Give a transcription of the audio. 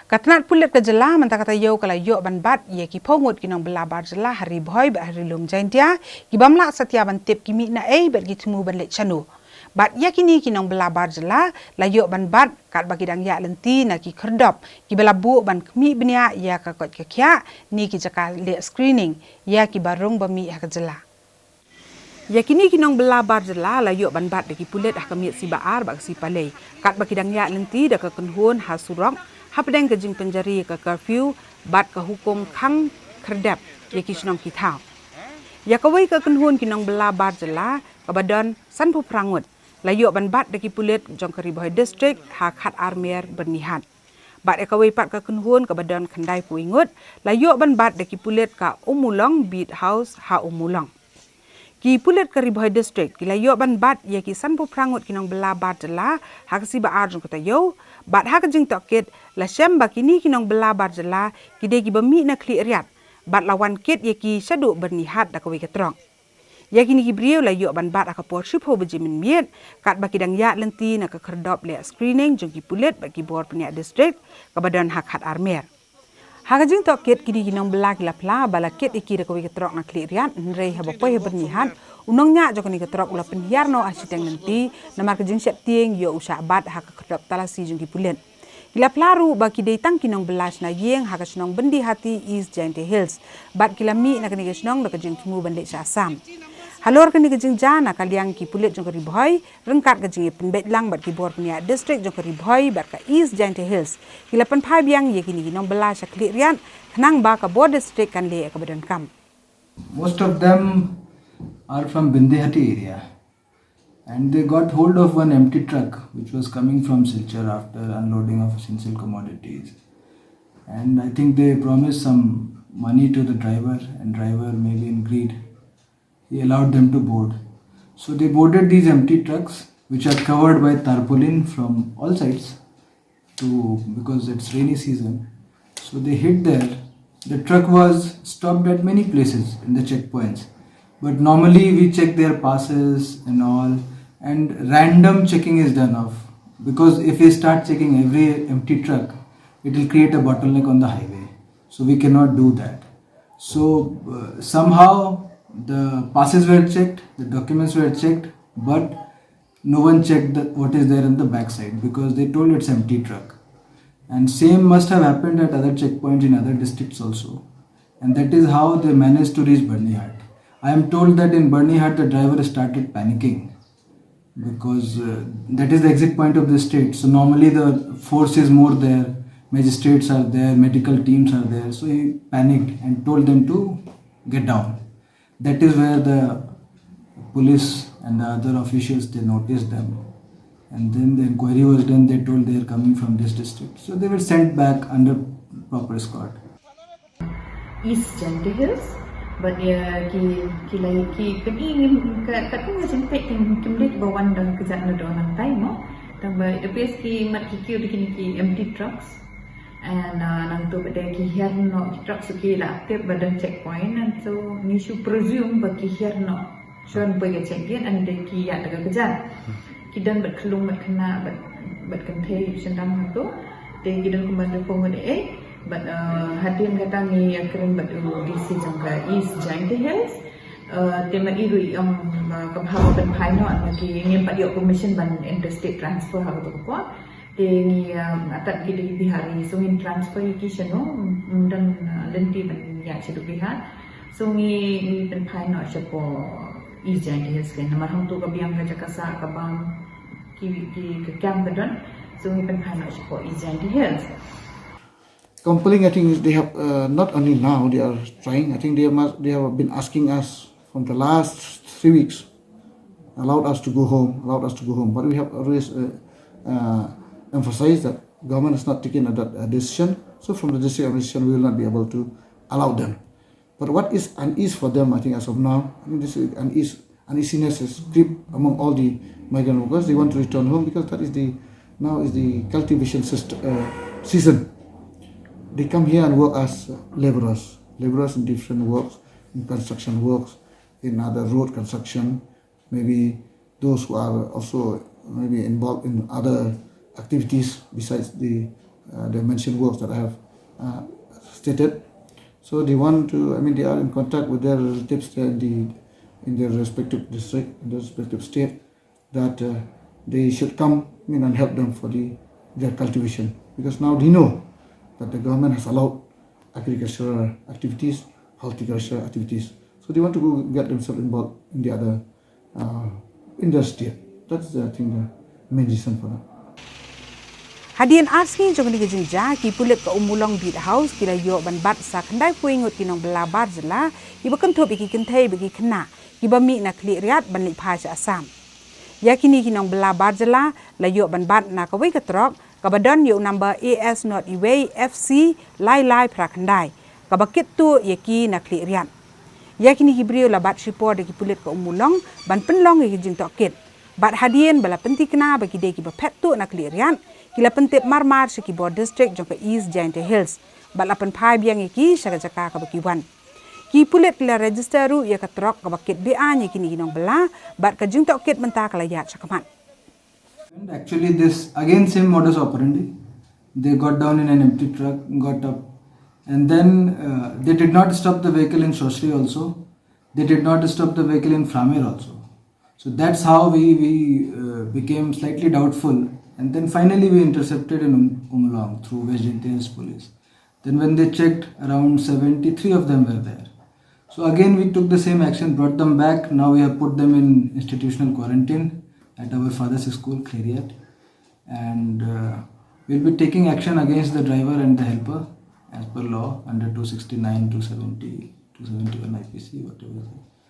Katnat Pulit ke Jylla mentang kata yo kala yo ban bat ye ki pongut ki Nongbylla bar Jylla hari Bhoi ba hari lum Jaintia ki bamla satya ban tip ki mi na bat ki temu ban lek chanu bat ye kini ki Nongbylla bar Jylla la yo ban bat kat bagi dang ya lenti na ki kerdop ki bela bu ban kemi benia ya ka kot ke kya ni ki jaka le screening ya ki barung bami ha ke Jylla. Ya kini ki Nongbylla bar Jylla la yo ban bat de ki Pulit ha kemi si baar ba si palei kat bagi dang ya lenti da ka kenhun ha surok hapdeng ke jing penjari ke curfew bat ke hukum khang kerdap ye ki snong ki thau ya kawai ke kenhun ki Nongbylla bar Jylla ke badan san pu prangut la yo ban bat de ki Pulit jong ke Bhoi district ha khat armer bernihat bat e kawai pat ke kenhun ke badan khandai puingut la yo ban bat de ki Pulit ka Ummoolong beat house ha Ummoolong ki Pulit ke Bhoi district ki la yo ban bat ye ki san pu prangut ki Nongbylla bar Jylla ha si ba arjung kata yo bat ha ke jing tokit la syam ba kini ki Nongbylla bar Jylla ki de ki bami na kli riat bat lawan kit ye ki syadu bernihat da kawi ketrong ya kini ki brio la yo ban bat aka por shipho bejimin miet kat ba kidang ya lenti na ke kerdop le screening jong ki Pulit ba ki bor penia district ka badan hak hat armer ha ke jing tokit ki di Nongbylla ki la pla bala kit iki da kawi ketrong na kli riat nrei ha ba poi bernihat unong nya jok ni ketrok ula penhiar no asiteng nanti namar ke jing sep tieng yo usah bat ha ke kerdop talasi jong ki Pulit kila plaru baki deitang ki Nongbylla na yeng ha ke snong bendi hati East Jaintia Hills bat kila mi na ke snong da ke jing temu bandek Assam halor ke ni ke jing jana kaliang ki Pulit jong ke Bhoi rengkat ke jing penbet lang bat ki bor penia district jong ke Bhoi bat ka East Jaintia Hills kila pen phai biang ye kini ki Nongbylla sha kli rian thnang ba ka bor district kan le ka badan kam most of them are from Bindihati area and they got hold of one empty truck which was coming from Silchar after unloading of essential commodities, and I think they promised some money to the driver, and driver, maybe in greed, he allowed them to board. So they boarded these empty trucks which are covered by tarpaulin from all sides because it's rainy season. So they hid there. The truck was stopped at many places in the checkpoints. But normally we check their passes and all, and random checking is done of, because if we start checking every empty truck, it will create a bottleneck on the highway. So we cannot do that. So somehow the passes were checked, the documents were checked, but no one checked what is there on the backside because they told it's empty truck. And same must have happened at other checkpoints in other districts also. And that is how they managed to reach Bernihat. I am told that in Bernihat the driver started panicking because that is the exit point of the state. So normally the force is more there, magistrates are there, medical teams are there. So he panicked and told them to get down. That is where the police and the other officials, they noticed them. And then the inquiry was done, they told they are coming from this district. So they were sent back under proper escort. East Jaintia Hills. But ya ki ini kat macam pek kimlit bawan dan kejat na doang tay mo. Dan ba appears ki mat ki ki empty trucks and nang tu bade ki here no trucks ki la aktif badan checkpoint, and so ni should presume ba ki here no shon ba ya check in and de ki ya daga kejat ki dan bat kelung bat kena bat kentei sendam tu de ki dan kumanda pong de but hadian kata ni akhirnya batu di sejangka East Jaintia Hills tema irui kabhawa ban phai no lagi ngem pat yo commission ban interstate transfer ha to ko te ni atat ki di bihari so in transfer ki shano dan lenti ban ya chedu bihar so ni ban phai no chapo East Jaintia Hills ke namar hang tu ka biang ka jakasa ka bang ki kyam badan so ni ban phai no chapo East Jaintia Hills. Compelling, I think they have not only now they are trying. I think they have been asking us from the last 3 weeks, allowed us to go home. But we have always emphasized that government has not taken that decision. So from the district decision, we will not be able to allow them. But what is unease for them? I think as of now, I mean, this is uneasiness is creep among all the migrant workers. They want to return home because that is now is the cultivation season. They come here and work as laborers in different works, in construction works, in other road construction, maybe those who are also maybe involved in other activities besides the the mentioned works that I have stated. So they want to, they are in contact with their relatives in their respective district, in their respective state, that they should come and help them for their cultivation, because now they know that the government has allowed agricultural activities, horticultural activities. So they want to go get themselves involved in the other in their state. That's I think the main reason for that. Hadian asking jong ni Jaintia ki Pulit ka Ummoolong bit house kila yo ban bat sa khandai puingut ki Nongbylla bar Jylla ki bakan thop ki kenthei bagi khna ki bami na kli riat ban li pha cha Assam. Yakini ki Nongbylla bar Jylla la yo ban bat na ka wei ka trok ka badon yo number AS not Iway FC lai pra khandai ka bakit tu yaki na kli riat. Yakini ki brio la bat report ki Pulit ka Ummoolong ban penlong ki jing tokit. Bat hadian bala penti kena bagi de ki ba phet tu na kli riat kila pentip marmar ki board district jong ka East Jaintia Hills bat lapan phai biang ki saka jaka ka baki wan ki Pulit kila register ru ya ka trok ka bakit BA ni kini Nongbylla bat ka jing tokit menta kala ya chakaman. And actually this again same modus operandi. They got down in an empty truck, got up, and then they did not stop the vehicle in Shoshri also. They did not stop the vehicle in Framer also. So that's how we became slightly doubtful. And then finally we intercepted in Ummoolong through West Jaintia's police. Then when they checked, around 73 of them were there. So again we took the same action, brought them back. Now we have put them in institutional quarantine at our father's school, Kheriat. And we'll be taking action against the driver and the helper as per law under 269, 270, 271 IPC, whatever.